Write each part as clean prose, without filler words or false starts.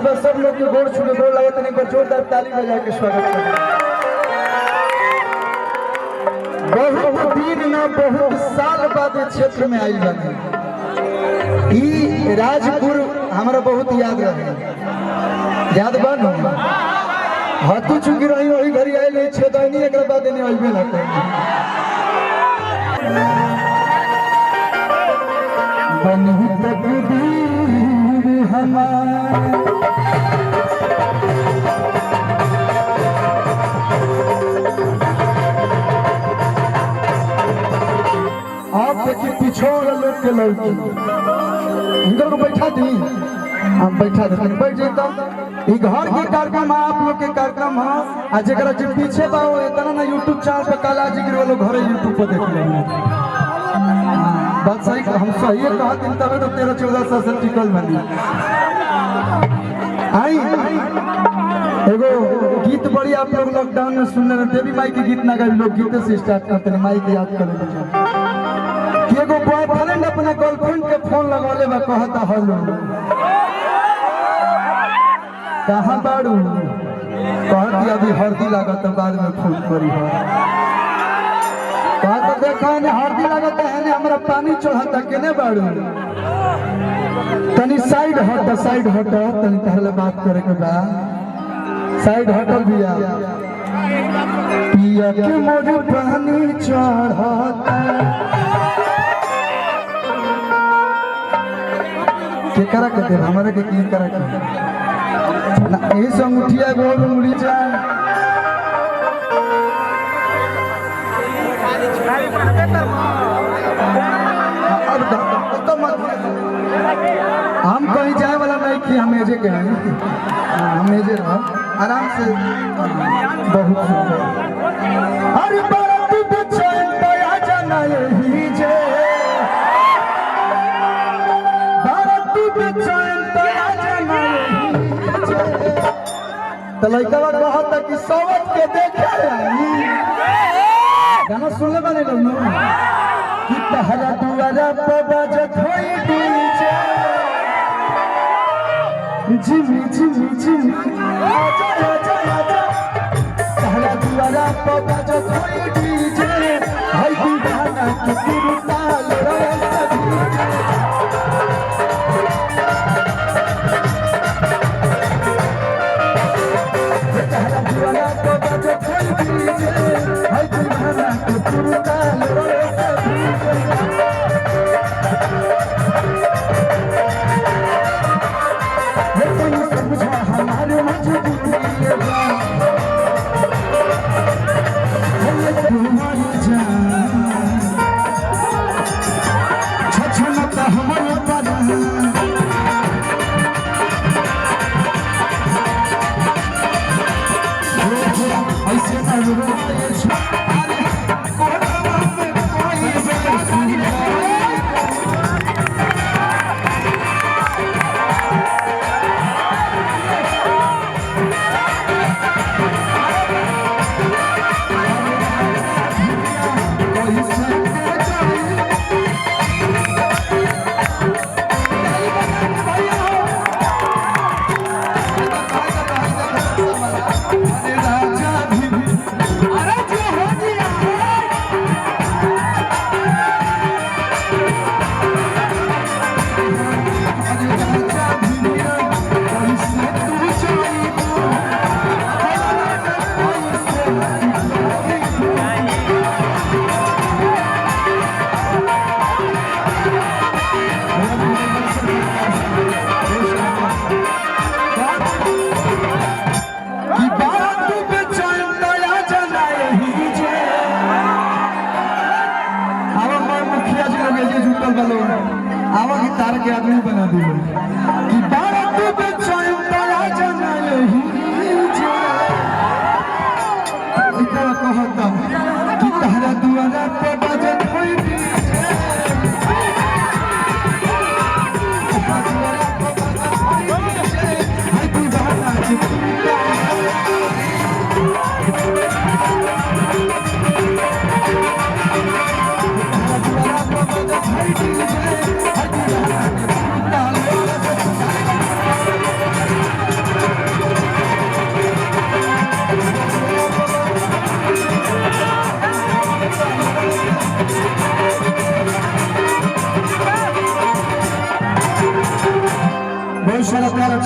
बस सब लोग के गोड़ छूने गोड़ लगे तने पर जोरदार ताली बजा के स्वागत करें। बहुत दिन ना बहुत साल बाद क्षेत्र में आई बने ई राजपुर हमारा बहुत याद रहे। याद बन हाथी चुकी रही वही घरी आए छेदनी एक बाद नहीं आइबे ना बनी तकदीर हमारी आप देखिए पिछोड़ लोग के लड़की इधर को बैठा दी हम बैठा देते बैठ जाता ये घर के कार्यक्रम आप लोग के कार्यक्रम है आज जरा जो पीछे बा वो इतना ना यूट्यूब चैनल पे काला जी गिर वालों घर यूट्यूब पे देख लेंगे। बात सही हम सही कहा दिन तब तो 13-14 साल से टिकल बनी आई एगो गीत बड़ी आप लोग लॉकडाउन में सुनने रहे देवी माई के गीत ना गाई लोग गीत से स्टार्ट करते हैं माई के याद करें कि एगो बॉयफ्रेंड अपना गर्लफ्रेंड के फोन लगौले बा कहता हेलो कहाँ बाड़ू कहती अभी हल्दी लागत बाद में फोन करी हो कहता देखा है हल्दी लागत है ने हमरा पानी चढ़ाता केने बाड़ू तनी साइड हट तनी पहले बात करे के बा साइड हटल भैया पिया के मोर पानी चढ़ाता के करा के दे हमरा के की करा के ना ए संगठिया गोल मुड़ी जा हम कहीं जाए वाला नहीं कि हम एजे के हम एजे रह आराम से बहुत अरे बारात बेचैन पया जाना यही जे बारात बेचैन पया जाना तो लड़का कहता कि सवत के देखे गाना सुनले बने लोग कि पहरा दुआरा पर बजत होई डीजे जिमी जिमी जिमी आजा आजा आजा पहरा दुआरा पर बजत होई डीजे हाय दीवाना के सुरताल रे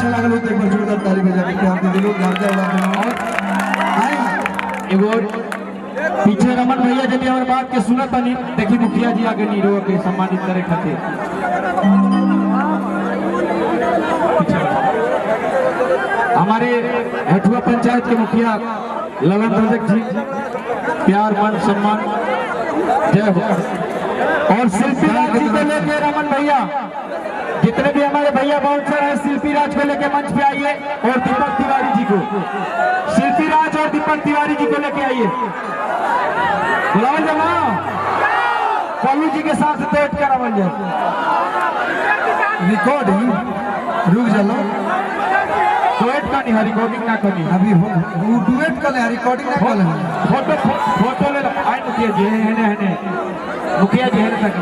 अच्छा लगल हो तो एक बार जोरदार ताली बजा के प्यार दे दिलो गार्जा उड़ा दो। एगो पीछे रमन भैया जब हमारे बात के सुना था नहीं देखी मुखिया जी आगे नीरो के सम्मानित करे खातिर हमारे हथुआ पंचायत के मुखिया ललन रजक जी प्यार मान सम्मान जय हो। और शिल्पी राज जी को लेके रमन भैया जितने भी हमारे भैया बाउंसर हैं शिल्पी राज को लेके मंच पे आइए और दीपक तिवारी जी को शिल्पी राज और दीपक तिवारी जी को लेके आइए बुलाओ जमा पल्लू जी के साथ डेट करावल जाए रिकॉर्डिंग रुक जाओ डुएट का नहीं है रिकॉर्डिंग ना करनी अभी हो डुएट कर ले रिकॉर्डिंग ना कर ले फोटो ले लो आई मुखिया जी है मुखिया जी है तक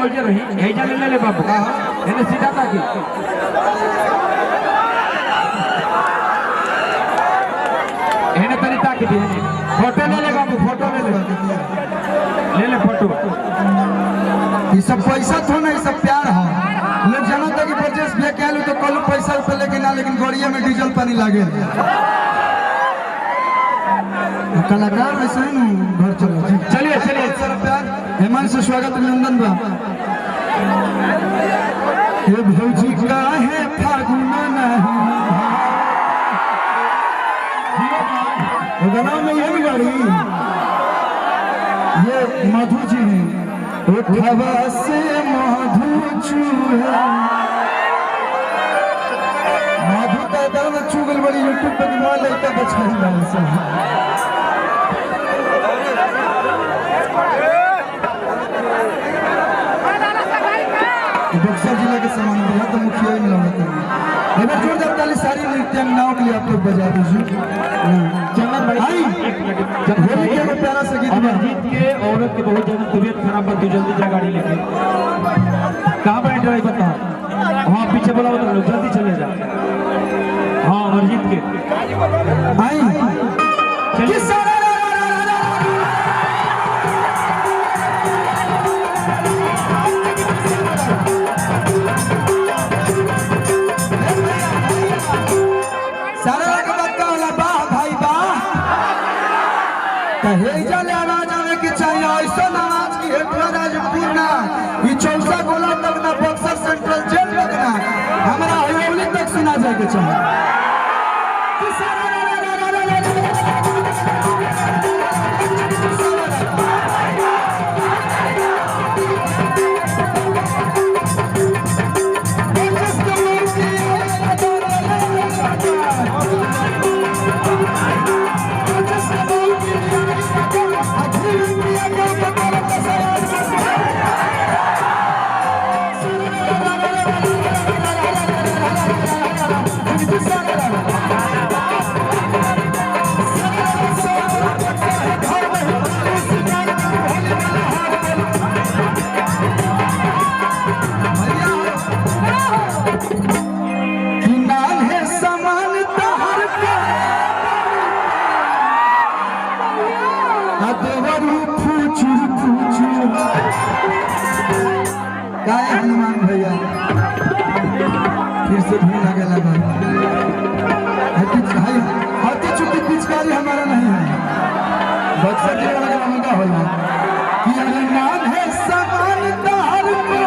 उलझे रही हेजा ले ले बाबू है सीधा तक है तनी ताक दी फोटो ले ले बाबू फोटो ले ले फोटो ये सब पैसा थो ना ये सब प्यार है लोग जाना था कि परचेस भी कहलू तो कल पैसा उसे लेके ना लेकिन गड़िया में डीजल पानी लागे कलाकार वैसे ही ना घर चलो चलिए सर प्यार हेमंत से स्वागत अभिनंदन बा ये भौजी का है फागुन नहीं गाँव में यही गाड़ी ये मधु जी हैं उठवा से मधु चूहा मधु का दर्द चुगल बड़ी यूट्यूब पर दिमाग लेकर बचाई डाल से बक्सर जिला के समान दिया तो मुखिया ही मिला एक बार जोरदार ताली सारी नृत्यांगनाओं के लिए आप लोग बजा दीजिए। चंदन भाई होली के प्यारा से गीत अमरजीत के औरत की बहुत ज्यादा तबीयत खराब है तू जल्दी जा गाड़ी लेके कहाँ पर ड्राइव बता वहाँ पीछे बोला बता लो जल्दी चले जा हाँ अमरजीत के आई चौसा गोला तक ना बक्सर सेंट्रल जेल तक ना हमारा हवेली तक सुना जाए के चाहिए। हनुमान भैया फिर से भीड़ लगे लगा हाथी चुकी पिचकारी हमारा नहीं है बक्सर जिला लगा लगा होला कि हनुमान है समान तार को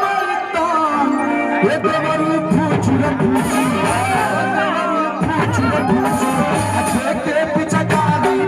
मरता ये देवरू फूचुर फूची अच्छे के पिचकारी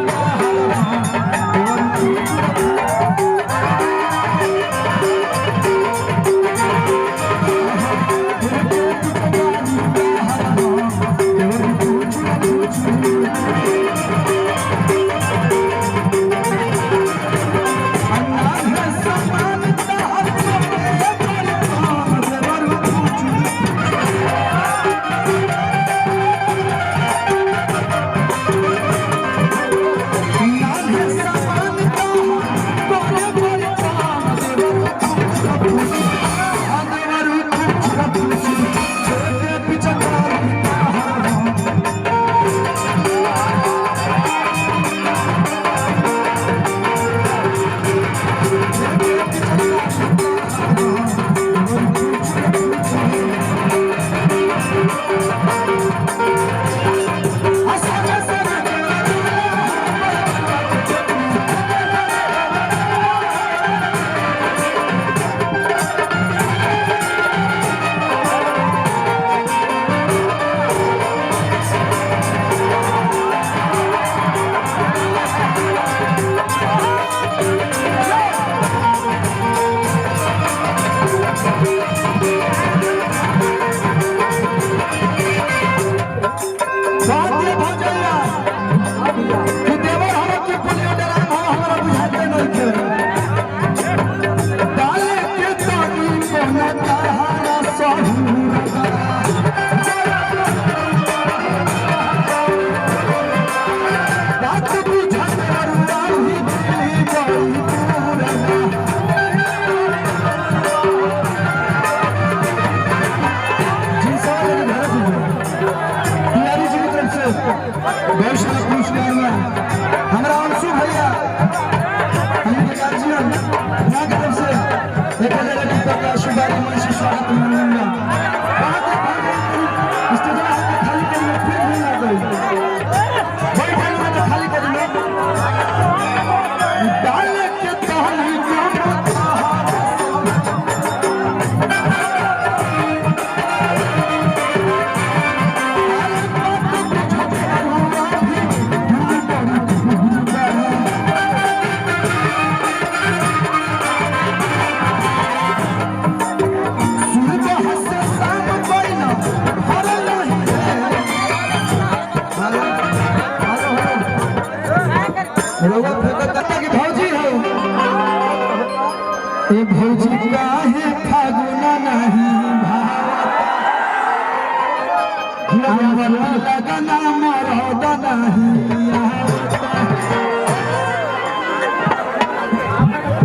लगना मरद नहीं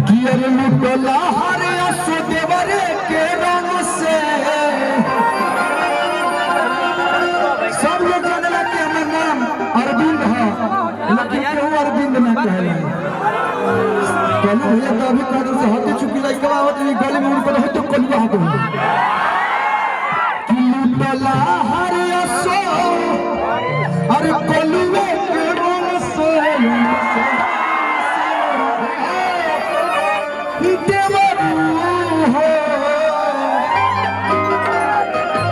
कियर लुटला हरे असो देवरे के रंग से सब लोग जानला कि हमर नाम अरविंद है लेकिन केहू अरविंद ना कहला कहलू भैया तो अभी कादर से हटे चुकी लाइक आवत नहीं गली में उनको है तो कलुआ हो कि लुटला हरे असो अरे कलुआ के रंग से देवरू हो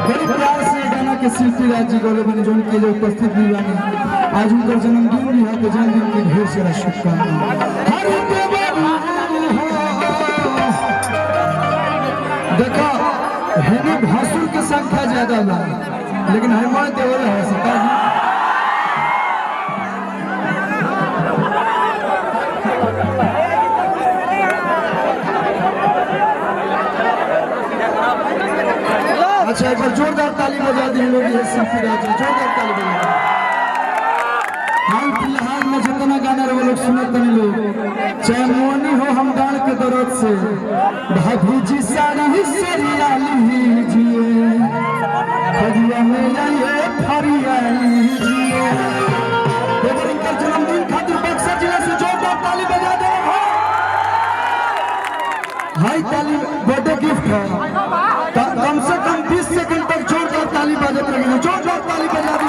बड़ी प्यार से गाना के शिल्पी राज जी गौरव बने जोन के लिए उपस्थित भी बने आज उनका जन्मदिन भी है तो जन्मदिन की ढेर सारा शुभकामनाएं हर देवरू देखो हेने भासुर की संख्या ज्यादा बा लेकिन हनुमान देवल है सरकार जी अच्छा एक बार जोरदार ताली बजा दी लोग ये शिल्पी राज जी जोरदार ताली बजा हाल फिलहाल में जितना गाना रे वो लोग सुनते हैं लोग चाहे मोनी हो हम डाल के दर्द से भाभी जी सारी सरिया लीजिए खरिया में आइए फरिया लीजिए देवर इनका जन्मदिन खातिर बक्सर जिला से जोरदार ताली बजा दे हाई ताली बर्थडे गिफ्ट है कम से कम 20 सेकंड तक जोरदार ताली बजाते रहेंगे जोरदार ताली बजा दी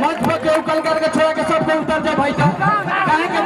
मंच पर केहू कल करके छोड़ा के सबको उतर जाए भाई का काहे के